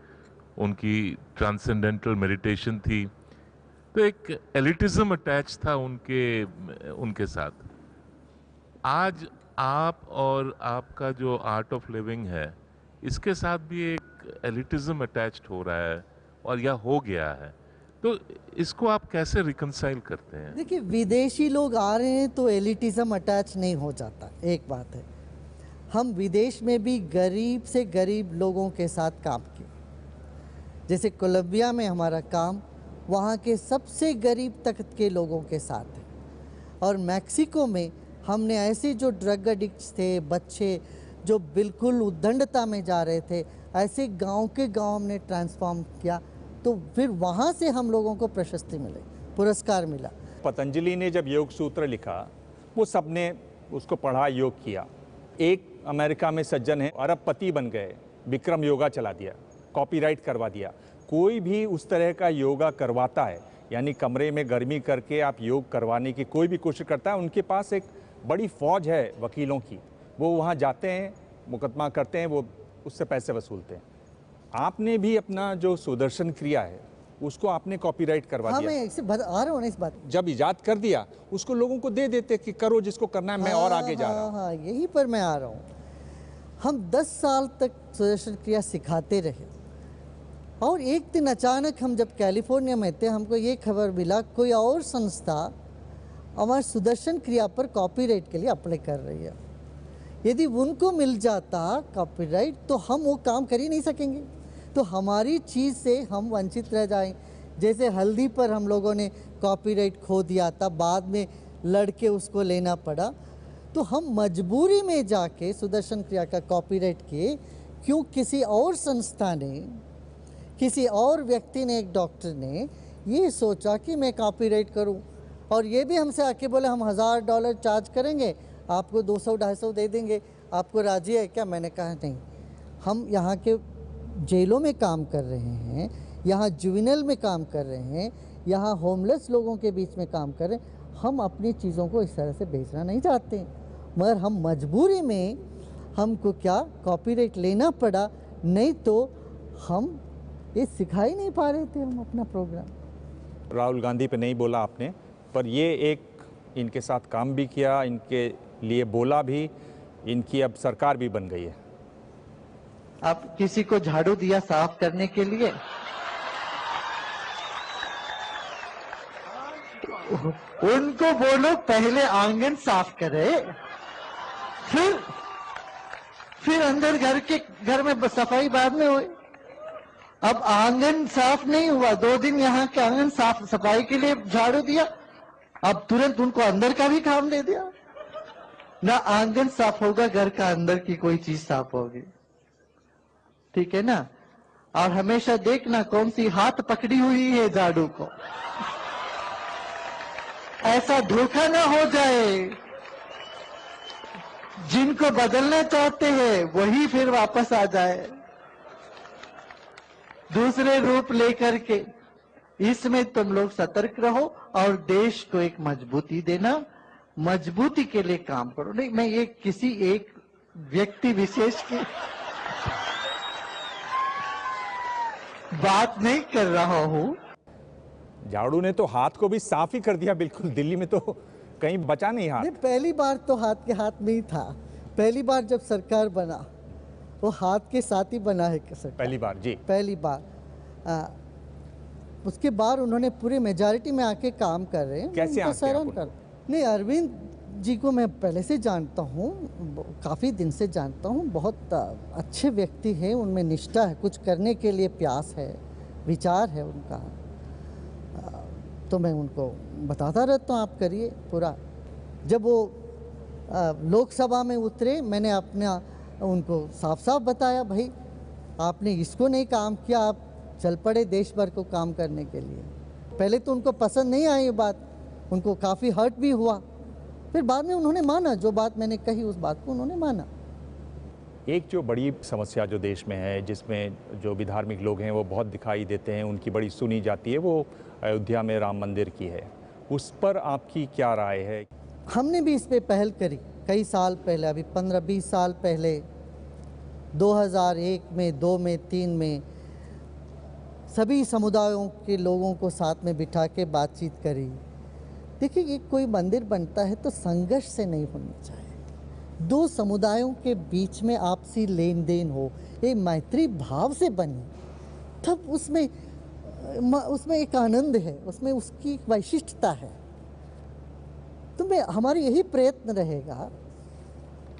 उनकी ट्रांसेंडेंटल मेडिटेशन थी, तो एक एलिटिज्म अटैच था उनके साथ। आज आप और आपका जो आर्ट ऑफ लिविंग है, इसके साथ भी एक एलिटिज्म अटैच्ड हो रहा है और यह हो गया है, तो इसको आप कैसे रिकंसाइल करते हैं? देखिए, विदेशी लोग आ रहे हैं तो एलिटिज्म अटैच नहीं हो जाता, एक बात है। हम विदेश में भी गरीब से गरीब लोगों के साथ काम किए, जैसे कोलंबिया में हमारा काम वहाँ के सबसे गरीब तबके के लोगों के साथ है, और मैक्सिको में हमने ऐसे जो ड्रग एडिक्ट्स थे, बच्चे जो बिल्कुल उद्दंडता में जा रहे थे, ऐसे गांव के गांव हमने ट्रांसफॉर्म किया, तो फिर वहाँ से हम लोगों को प्रशस्ति मिले, पुरस्कार मिला। पतंजलि ने जब योग सूत्र लिखा, वो सबने उसको पढ़ा, योग किया। एक अमेरिका में सज्जन है, अरबपति बन गए, विक्रम योगा चला दिया, कॉपीराइट करवा दिया। कोई भी उस तरह का योगा करवाता है, यानी कमरे में गर्मी करके आप योग करवाने की कोई भी कोशिश करता है, उनके पास एक बड़ी फौज है वकीलों की, वो वहाँ जाते हैं, मुकदमा करते हैं, वो उससे पैसे वसूलते हैं। आपने भी अपना जो सुदर्शन क्रिया है उसको आपने कॉपीराइट करवा दिया। मैं इससे आ रहा हूँ इस बात, जब इजाद कर दिया उसको लोगों को दे देते कि करो जिसको करना है, मैं और आगे जा रहा हूँ। हाँ, यही पर मैं आ रहा हूँ। हम 10 साल तक सुदर्शन क्रिया सिखाते रहे, और एक दिन अचानक हम जब कैलिफोर्निया में थे, हमको ये खबर मिला कोई और संस्था हमारे सुदर्शन क्रिया पर कॉपीराइट के लिए अप्लाई कर रही है। यदि उनको मिल जाता कॉपीराइट तो हम वो काम कर ही नहीं सकेंगे, तो हमारी चीज़ से हम वंचित रह जाएं। जैसे हल्दी पर हम लोगों ने कॉपीराइट खो दिया था, बाद में लड़के उसको लेना पड़ा, तो हम मजबूरी में जाके सुदर्शन क्रिया का कॉपीराइट किए। क्यों? किसी और संस्था ने, किसी और व्यक्ति ने, एक डॉक्टर ने ये सोचा कि मैं कॉपीराइट करूं, और ये भी हमसे आके बोले हम $1000 चार्ज करेंगे, आपको 200-250 दे देंगे, आपको राजी है क्या? मैंने कहा नहीं, हम यहाँ के जेलों में काम कर रहे हैं, यहाँ जुवेनाइल में काम कर रहे हैं, यहाँ होमलेस लोगों के बीच में काम कर रहे हैं, हम अपनी चीज़ों को इस तरह से बेचना नहीं चाहते, मगर हम मजबूरी में हमको क्या कॉपीराइट लेना पड़ा, नहीं तो हम ये सिखा ही नहीं पा रहे थे हम अपना प्रोग्राम। राहुल गांधी पे नहीं बोला आपने, पर ये एक इनके साथ काम भी किया, इनके लिए बोला भी, इनकी अब सरकार भी बन गई है। आप किसी को झाड़ू दिया साफ करने के लिए, उनको बोलो पहले आंगन साफ करे, फिर अंदर घर में सफाई बाद में हुई। अब आंगन साफ नहीं हुआ, 2 दिन यहाँ के आंगन साफ सफाई के लिए झाड़ू दिया, अब तुरंत उनको अंदर का भी काम दे दिया। ना आंगन साफ होगा, घर का अंदर की कोई चीज साफ होगी, ठीक है ना? और हमेशा देखना कौन सी हाथ पकड़ी हुई है झाड़ू को, ऐसा धोखा ना हो जाए। जिनको बदलना चाहते हैं वही फिर वापस आ जाए दूसरे रूप लेकर के। इसमें तुम लोग सतर्क रहो और देश को एक मजबूती देना, मजबूती के लिए काम करो। नहीं, मैं ये किसी एक व्यक्ति विशेष की बात नहीं कर रहा हूं। झाड़ू ने तो हाथ को भी साफ ही कर दिया बिल्कुल, दिल्ली में तो कहीं बचा नहीं हाथ। नहीं, पहली बार तो हाथ के हाथ में ही था। पहली बार जब सरकार बना वो हाथ के साथ ही बना है सरकार। पहली बार जी, पहली बार। उसके बाद उन्होंने पूरी मेजॉरिटी में आके काम कर रहे हैं। कैसे उनका सराहना कर। नहीं, अरविंद जी को मैं पहले से जानता हूँ, काफ़ी दिन से जानता हूँ। बहुत अच्छे व्यक्ति हैं, उनमें निष्ठा है, कुछ करने के लिए प्यास है, विचार है उनका। तो मैं उनको बताता रहता हूँ, आप करिए पूरा। जब वो लोकसभा में उतरे, मैंने अपना उनको साफ साफ बताया, भाई आपने इसको नहीं काम किया, आप चल पड़े देश भर को काम करने के लिए। पहले तो उनको पसंद नहीं आई ये बात, उनको काफ़ी हर्ट भी हुआ। फिर बाद में उन्होंने माना, जो बात मैंने कही उस बात को उन्होंने माना। एक जो बड़ी समस्या जो देश में है, जिसमें जो भी धार्मिक लोग हैं वो बहुत दिखाई देते हैं, उनकी बड़ी सुनी जाती है, वो अयोध्या में राम मंदिर की है। उस पर आपकी क्या राय है? हमने भी इस पे पहल करी कई साल पहले, अभी 15-20 साल पहले, 2001 में, 2 में, 3 में सभी समुदायों के लोगों को साथ में बिठा के बातचीत करी। देखिए, ये कोई मंदिर बनता है तो संघर्ष से नहीं होनी चाहिए। दो समुदायों के बीच में आपसी लेन देन हो, एक मैत्री भाव से बने, तब उसमें एक आनंद है, उसमें उसकी एक वैशिष्टता है। तो हमारी यही प्रयत्न रहेगा,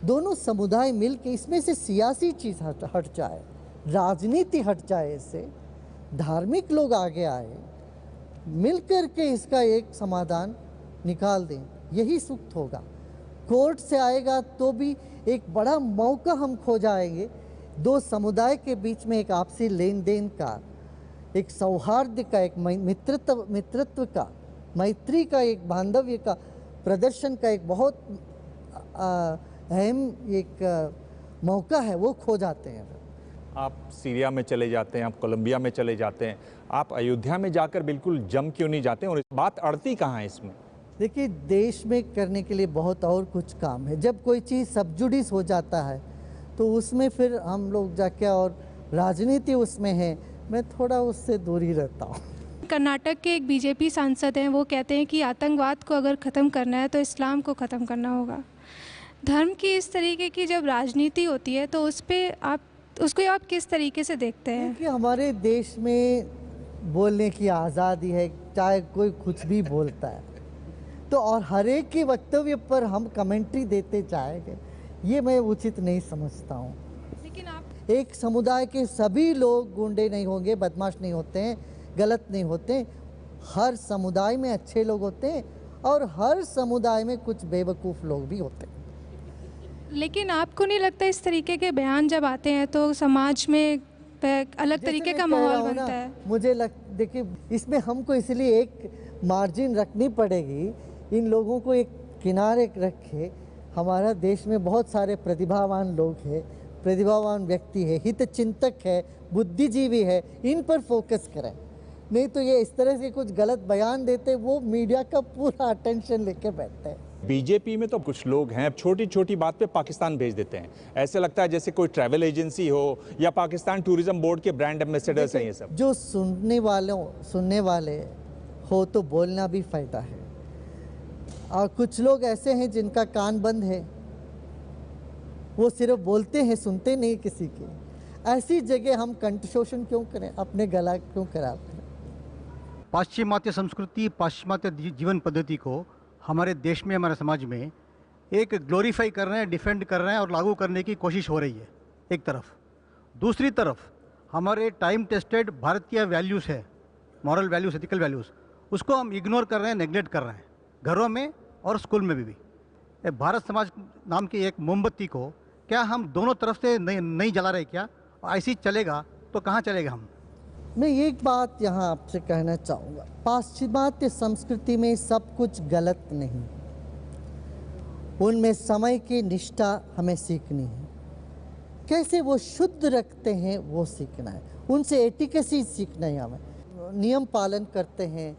दोनों समुदाय मिल के इसमें से सियासी चीज़ हट जाए, राजनीति हट जाए, इससे धार्मिक लोग आगे आए, मिलकर के इसका एक समाधान निकाल दें, यही सूक्त होगा। कोर्ट से आएगा तो भी एक बड़ा मौका हम खो जाएंगे। दो समुदाय के बीच में एक आपसी लेन देन का, एक सौहार्द का, एक मित्रत्व का, मैत्री का, एक बांधव्य का प्रदर्शन का एक बहुत अहम एक मौका है, वो खो जाते हैं। आप सीरिया में चले जाते हैं, आप कोलंबिया में चले जाते हैं, आप अयोध्या में जाकर बिल्कुल जम क्यों नहीं जाते? और बात अड़ती कहाँ है इसमें? देखिए, देश में करने के लिए बहुत और कुछ काम है। जब कोई चीज़ सबजुडिस हो जाता है तो उसमें फिर हम लोग जाके, और राजनीति उसमें है, मैं थोड़ा उससे दूर ही रहता हूँ। कर्नाटक के एक बीजेपी सांसद हैं, वो कहते हैं कि आतंकवाद को अगर ख़त्म करना है तो इस्लाम को ख़त्म करना होगा। धर्म की इस तरीके की जब राजनीति होती है तो उसको आप किस तरीके से देखते हैं? कि हमारे देश में बोलने की आज़ादी है, चाहे कोई कुछ भी बोलता है, तो और हर एक के वक्तव्य पर हम कमेंट्री देते जाएंगे, ये मैं उचित नहीं समझता हूँ। लेकिन आप एक समुदाय के सभी लोग गुंडे नहीं होंगे, बदमाश नहीं होते हैं, गलत नहीं होते। हर समुदाय में अच्छे लोग होते हैं और हर समुदाय में कुछ बेवकूफ़ लोग भी होते हैं। लेकिन आपको नहीं लगता इस तरीके के बयान जब आते हैं तो समाज में अलग तरीके का माहौल बनता है? मुझे देखिए, इसमें हमको इसलिए एक मार्जिन रखनी पड़ेगी, इन लोगों को एक किनारे रखे। हमारा देश में बहुत सारे प्रतिभावान लोग हैं, प्रतिभावान व्यक्ति है, हित चिंतक है, बुद्धिजीवी है, इन पर फोकस करें। नहीं तो ये इस तरह से कुछ गलत बयान देते, वो मीडिया का पूरा अटेंशन लेके बैठते हैं। बीजेपी में तो कुछ लोग हैं, छोटी छोटी बात पे पाकिस्तान भेज देते हैं। ऐसे लगता है जैसे कोई ट्रैवल एजेंसी हो या पाकिस्तान टूरिज्म बोर्ड के ब्रांड एम्बेसडर्स हैं ये सब। जो सुनने वाले हो तो बोलना भी फ़ायदा है, और कुछ लोग ऐसे हैं जिनका कान बंद है, वो सिर्फ बोलते हैं, सुनते नहीं किसी की। ऐसी जगह हम कंठशोषण क्यों करें, अपने गला क्यों खराब करें? पाश्चिमात्य संस्कृति, पाश्चिमात्य जीवन पद्धति को हमारे देश में, हमारे समाज में एक ग्लोरीफाई कर रहे हैं, डिफेंड कर रहे हैं और लागू करने की कोशिश हो रही है एक तरफ। दूसरी तरफ हमारे टाइम टेस्टेड भारतीय वैल्यूज़ है, मॉरल वैल्यूज़, एथिकल वैल्यूज़, उसको हम इग्नोर कर रहे हैं, नेग्लेक्ट कर रहे हैं, घरों में और स्कूल में भी। भारत समाज नाम की एक मोमबत्ती को क्या हम दोनों तरफ से नहीं जला रहे क्या? ऐसी चलेगा तो कहाँ चलेगा हम? मैं एक बात यहाँ आपसे कहना चाहूँगा, पाश्चिमात्य संस्कृति में सब कुछ गलत नहीं। उनमें समय की निष्ठा हमें सीखनी है, कैसे वो शुद्ध रखते हैं वो सीखना है, उनसे एटिकेसी सीखना है, हमें नियम पालन करते हैं,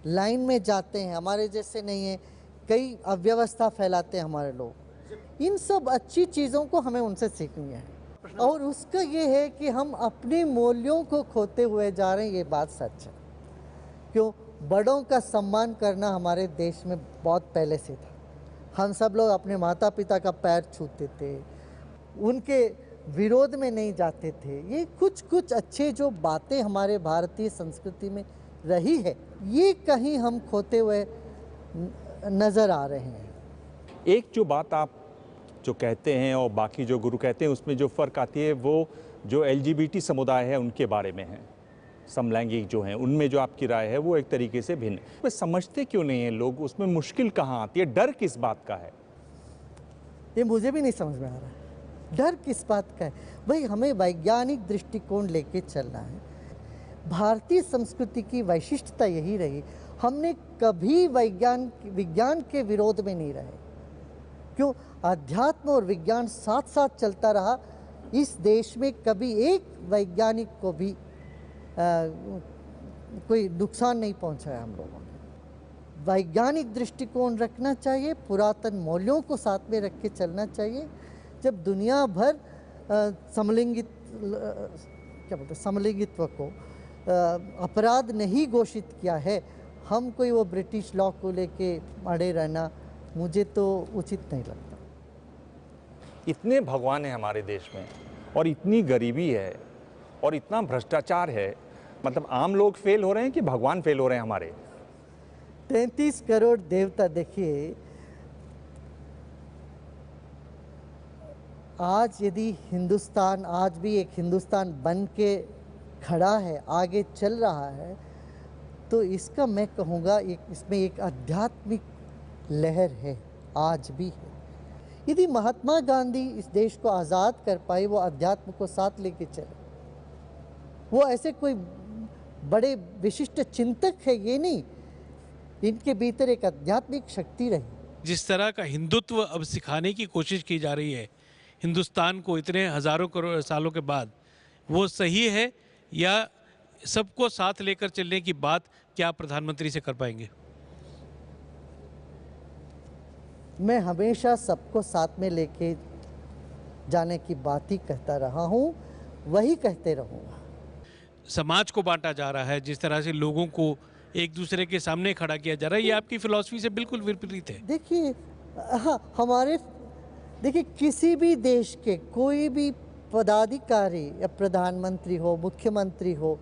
लाइन में जाते हैं, हमारे जैसे नहीं है, कई अव्यवस्था फैलाते हैं हमारे लोग। इन सब अच्छी चीज़ों को हमें उनसे सीखनी है और उसका ये है कि हम अपने मूल्यों को खोते हुए जा रहे हैं, ये बात सच है। क्यों? बड़ों का सम्मान करना हमारे देश में बहुत पहले से था। हम सब लोग अपने माता पिता का पैर छूते थे, उनके विरोध में नहीं जाते थे। ये कुछ कुछ अच्छे जो बातें हमारे भारतीय संस्कृति में रही है, ये कहीं हम खोते हुए नज़र आ रहे हैं। एक जो बात आप जो कहते हैं और बाकी जो गुरु कहते हैं, उसमें जो फ़र्क आती है वो जो LGBT समुदाय है उनके बारे में है। समलैंगिक जो हैं उनमें जो आपकी राय है वो एक तरीके से भिन्न। वे समझते क्यों नहीं हैं लोग? उसमें मुश्किल कहाँ आती है? डर किस बात का है? ये मुझे भी नहीं समझ में आ रहा है, डर किस बात का है? भाई हमें वैज्ञानिक दृष्टिकोण लेके चलना है। भारतीय संस्कृति की वैशिष्ट्यता यही रही, हमने कभी विज्ञान के विरोध में नहीं रहे। क्यों? अध्यात्म और विज्ञान साथ साथ चलता रहा। इस देश में कभी एक वैज्ञानिक को भी कोई नुकसान नहीं पहुंचाया हम लोगों ने। वैज्ञानिक दृष्टिकोण रखना चाहिए, पुरातन मूल्यों को साथ में रख के चलना चाहिए। जब दुनिया भर समलिंगित्व को अपराध नहीं घोषित किया है, हम कोई वो ब्रिटिश लॉ को लेके अड़े रहना मुझे तो उचित नहीं लगता। इतने भगवान हैं हमारे देश में और इतनी गरीबी है और इतना भ्रष्टाचार है, मतलब आम लोग फेल हो रहे हैं कि भगवान फेल हो रहे हैं हमारे? 33 करोड़ देवता। देखिए, आज यदि हिंदुस्तान आज भी एक हिंदुस्तान बन के खड़ा है, आगे चल रहा है, तो इसका मैं कहूँगा इसमें एक आध्यात्मिक लहर है, आज भी है। यदि महात्मा गांधी इस देश को आज़ाद कर पाए, वो अध्यात्म को साथ लेके चले, वो ऐसे कोई बड़े विशिष्ट चिंतक है ये नहीं, इनके भीतर एक आध्यात्मिक शक्ति रही। जिस तरह का हिंदुत्व अब सिखाने की कोशिश की जा रही है हिंदुस्तान को इतने हज़ारों करोड़ सालों के बाद, वो सही है या सबको साथ लेकर चलने की बात क्या आप प्रधानमंत्री से कर पाएंगे? मैं हमेशा सबको साथ में लेके जाने की बात ही कहता रहा हूँ, वही कहते रहूँगा। समाज को बांटा जा रहा है, जिस तरह से लोगों को एक दूसरे के सामने खड़ा किया जा रहा है, ये आपकी फिलॉसफी से बिल्कुल विपरीत है। देखिए, हाँ, देखिए किसी भी देश के कोई भी पदाधिकारी या प्रधानमंत्री हो, मुख्यमंत्री हो,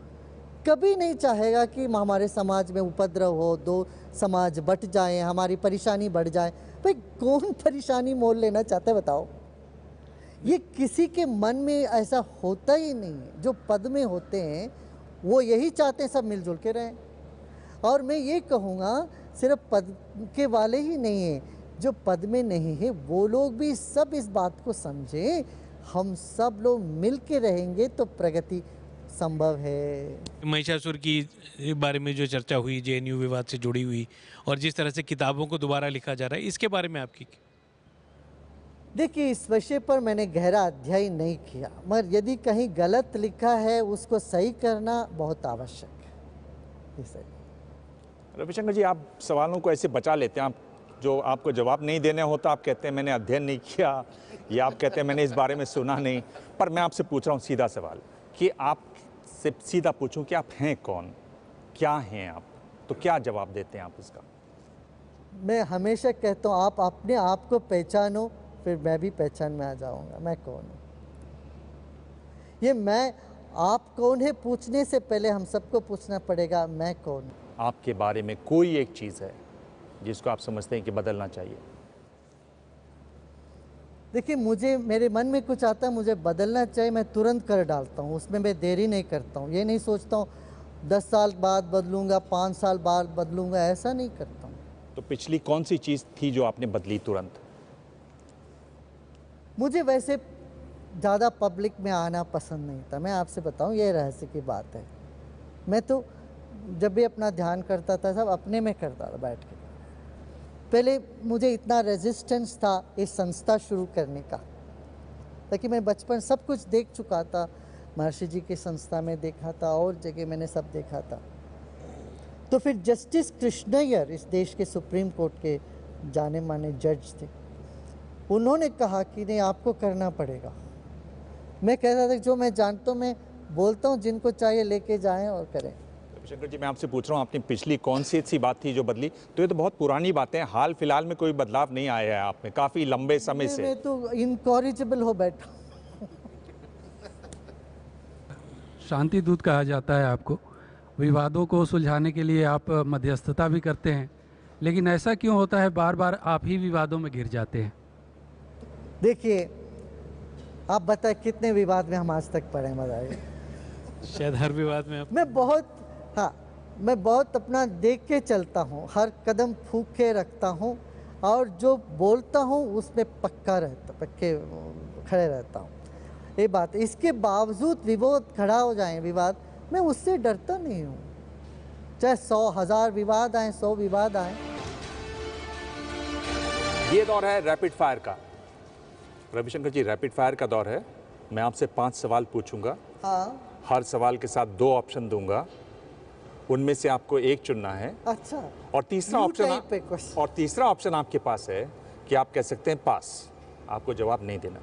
कभी नहीं चाहेगा कि हमारे समाज में उपद्रव हो, दो समाज बट जाए, हमारी परेशानी बढ़ जाए। भाई कौन परेशानी मोल लेना चाहता है बताओ? ये किसी के मन में ऐसा होता ही नहीं है। जो पद में होते हैं वो यही चाहते हैं सब मिलजुल के रहें। और मैं ये कहूँगा सिर्फ पद के वाले ही नहीं हैं, जो पद में नहीं है वो लोग भी सब इस बात को समझें, हम सब लोग मिल के रहेंगे तो प्रगति संभव है। महिषासुर की बारे में जो चर्चा हुई JNU विवाद से जुड़ी हुई, और जिस तरह से किताबों को दोबारा लिखा जा रहा है, इसके बारे में आपकी? देखिए, इस विषय पर मैंने गहरा अध्ययन नहीं किया, मगर यदि कहीं गलत लिखा है उसको सही करना बहुत आवश्यक है। रविशंकर जी, आप सवालों को ऐसे बचा लेते हैं, आप जो आपको जवाब नहीं देना होता आप कहते हैं मैंने अध्ययन नहीं किया, या आप कहते हैं मैंने इस बारे में सुना नहीं। पर मैं आपसे पूछ रहा हूँ सीधा सवाल कि आपसे सीधा पूछूं कि आप हैं कौन, क्या हैं आप, तो क्या जवाब देते हैं आप इसका? मैं हमेशा कहता हूँ आप अपने आप को पहचानो, फिर मैं भी पहचान में आ जाऊँगा मैं कौन हूँ। ये मैं आप कौन है पूछने से पहले हम सबको पूछना पड़ेगा मैं कौन हूँ। आपके बारे में कोई एक चीज़ है जिसको आप समझते हैं कि बदलना चाहिए? देखिए, मुझे मेरे मन में कुछ आता है मुझे बदलना चाहिए, मैं तुरंत कर डालता हूँ, उसमें मैं देरी नहीं करता हूँ। ये नहीं सोचता हूँ 10 साल बाद बदलूंगा, 5 साल बाद बदलूंगा, ऐसा नहीं करता हूँ। तो पिछली कौन सी चीज़ थी जो आपने बदली तुरंत? मुझे वैसे ज़्यादा पब्लिक में आना पसंद नहीं था, मैं आपसे बताऊँ, ये रहस्य की बात है। मैं तो जब भी अपना ध्यान करता था सब अपने में करता था बैठ के। पहले मुझे इतना रेजिस्टेंस था इस संस्था शुरू करने का, ताकि मैं बचपन सब कुछ देख चुका था, महर्षि जी की संस्था में देखा था और जगह मैंने सब देखा था। तो फिर जस्टिस कृष्णय्यर इस देश के सुप्रीम कोर्ट के जाने माने जज थे, उन्होंने कहा कि नहीं आपको करना पड़ेगा। मैं कहता था कि जो मैं जानता हूँ मैं बोलता हूँ, जिनको चाहिए लेके जाएं और करें। शंकर जी, मैं आपसे पूछ रहा हूँ, आपने पिछली कौन सी ऐसी बात थी जो बदली? तो ये तो बहुत पुरानी बातें हैं, हाल फिलहाल में कोई बदलाव नहीं आया है आप में काफ़ी लंबे समय से। मैं तो इनकॉरिजिबल हो बैठा। शांति दूत कहा जाता है आपको। विवादों को सुलझाने के लिए आप मध्यस्थता भी करते हैं, लेकिन ऐसा क्यों होता है बार बार आप ही विवादों में घिर जाते हैं? देखिए, आप बताएं कितने विवाद में हम आज तक पड़े, बताइए। शायद हर विवाद में मैं बहुत अपना देख के चलता हूँ, हर कदम फूंक के रखता हूँ और जो बोलता हूँ उसमें पक्के खड़े रहता हूँ। ये बात, इसके बावजूद विवाद खड़ा हो जाए विवाद, मैं उससे डरता नहीं हूँ, चाहे 100,000 विवाद आए, 100 विवाद आए। ये दौर है रैपिड फायर का। रविशंकर जी, रैपिड फायर का दौर है। मैं आपसे 5 सवाल पूछूंगा। हाँ। हर सवाल के साथ 2 ऑप्शन दूंगा, उनमें से आपको एक चुनना है। अच्छा। और तीसरा ऑप्शन आपके पास है कि आप कह सकते हैं पास, आपको जवाब नहीं देना।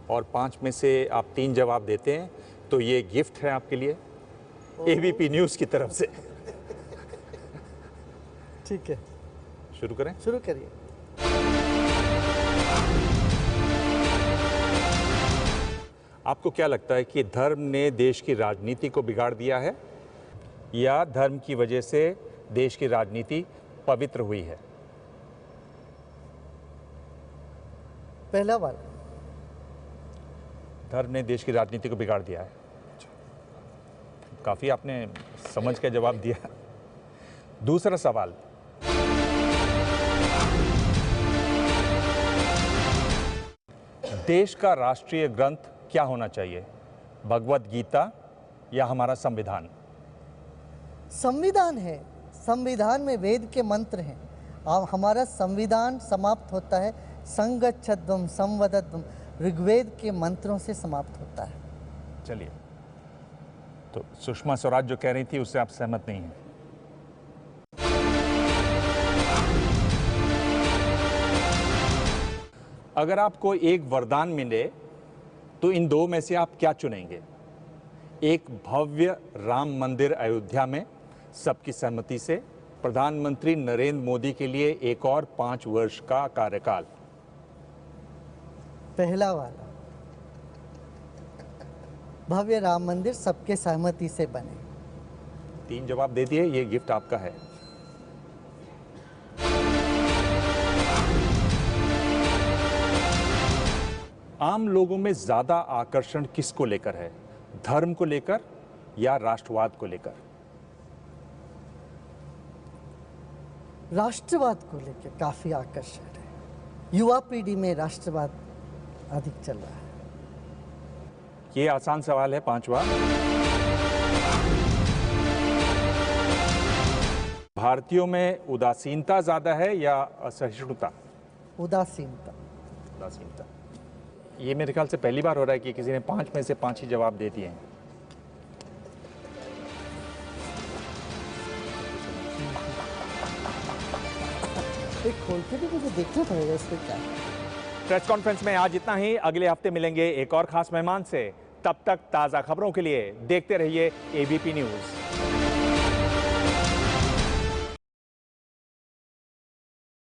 और 5 में से आप 3 जवाब देते हैं तो ये गिफ्ट है आपके लिए एबीपी न्यूज़ की तरफ से। ठीक है, शुरू करें? शुरू करिए। आपको क्या लगता है कि धर्म ने देश की राजनीति को बिगाड़ दिया है या धर्म की वजह से देश की राजनीति पवित्र हुई है? पहला वाला, धर्म ने देश की राजनीति को बिगाड़ दिया है। काफी आपने समझ के जवाब दिया। दूसरा सवाल, देश का राष्ट्रीय ग्रंथ क्या होना चाहिए, भगवत गीता या हमारा संविधान? संविधान है, संविधान में वेद के मंत्र हैं। अब हमारा संविधान समाप्त होता है संगच्छध्वम संवदध्वम, ऋग्वेद के मंत्रों से समाप्त होता है। चलिए, तो सुषमा स्वराज जो कह रही थी उससे आप सहमत नहीं हैं? अगर आपको एक वरदान मिले तो इन 2 में से आप क्या चुनेंगे? एक भव्य राम मंदिर अयोध्या में सबकी सहमति से, प्रधानमंत्री नरेंद्र मोदी के लिए एक और 5 वर्ष का कार्यकाल। पहला वाला, भव्य राम मंदिर सबके सहमति से बने। 3 जवाब दे दिए, ये गिफ्ट आपका है। आम लोगों में ज्यादा आकर्षण किसको लेकर है, धर्म को लेकर या राष्ट्रवाद को लेकर? राष्ट्रवाद को लेकर काफी आकर्षण है। युवा पीढ़ी में राष्ट्रवाद अधिक चल रहा है। ये आसान सवाल है, 5वां। भारतीयों में उदासीनता ज्यादा है या असहिष्णुता? उदासीनता। उदासीनता। ये मेरे ख्याल से पहली बार हो रहा है कि किसी ने 5 में से 5 ही जवाब दे दिए हैं। खोल के भी मुझे देखना पड़ेगा इसमें क्या है। प्रेस कॉन्फ्रेंस में आज इतना ही। अगले हफ्ते मिलेंगे एक और खास मेहमान से। तब तक ताज़ा खबरों के लिए देखते रहिए एबीपी न्यूज़।